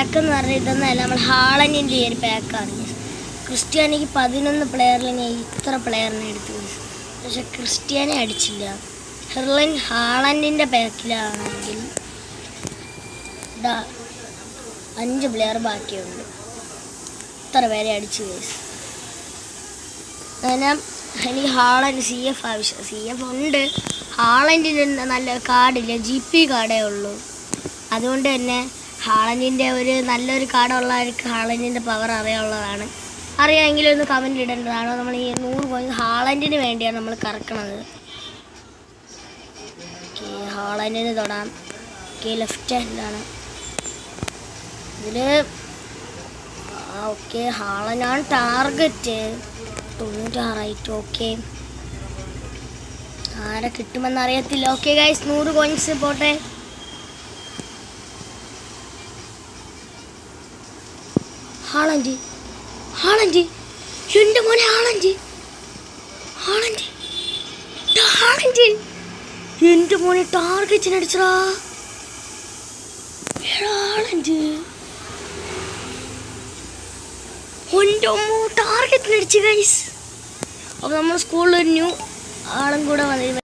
Pack എന്ന് പറഞ്ഞാൽ ഇതൊന്നല്ല, നമ്മൾ ഹാളൻഡിൻ്റെ ഈ ഒരു പാക്കാണ്. ക്രിസ്ത്യാനിക്ക് 11 പ്ലെയറിൽ ഞാൻ ഇത്ര പ്ലെയറിനെ എടുത്തു, പക്ഷെ ക്രിസ്ത്യാനെ അടിച്ചില്ല. ഹാളൻഡിൻ്റെ പാക്കിലാണെങ്കിൽ ഇതാ 5 പ്ലെയർ ബാക്കിയുണ്ട്, ഇത്ര പേരെ അടിച്ചു ഗൈസ്. അങ്ങനെ എനിക്ക് ഹാളൻഡ് CF ആവശ്യം, CF ഉണ്ട്. ഹാളൻഡിന് നല്ല കാർഡില്ല, GP കാർഡേ ഉള്ളൂ. അതുകൊണ്ട് തന്നെ ഹാളൻഡിൻ്റെ നല്ലൊരു കാർഡുള്ളവർക്ക് ഹാളൻഡിൻ്റെ പവർ അറിയാനുള്ളതാണ്. അറിയാമെങ്കിലും ഒന്ന് കമൻറ്റ് ഇടേണ്ടതാണ്. നമ്മൾ ഈ 100 പോയിന്റ് ഹാളൻഡിന് വേണ്ടിയാണ് നമ്മൾ കറക്കണത്. ഓക്കെ, ഹാളൻഡിന് തൊടാം. ഓക്കെ, ലെഫ്റ്റ് ഹാൻഡാണ് ഇതിൽ. ഓക്കെ, ഹാളൻഡാണ് ടാർഗറ്റ്. 96. ഓക്കെ, ആരെ കിട്ടുമെന്ന് അറിയത്തില്ല. ഓക്കെ ഗൈസ്, 100 കോയിൻസ് പോട്ടെ. ഹാളൻഡ്, ഹാളൻഡ്, എൻ്റെ മോനെ ഹാളൻഡ്, ഹാളൻഡ്, ഹാളൻഡ്, എൻ്റെ മോനെ ടാർഗറ്റിനടിച്ചടാ ഹാളൻഡ്. എൻ്റെ അമ്മോ, ടാർഗറ്റിനടിച്ച് ഗൈസ്. അപ്പോൾ നമ്മൾ സ്കൂളിൽ ഒരു ന്യൂ ആളും കൂടെ വന്നിരുന്നു.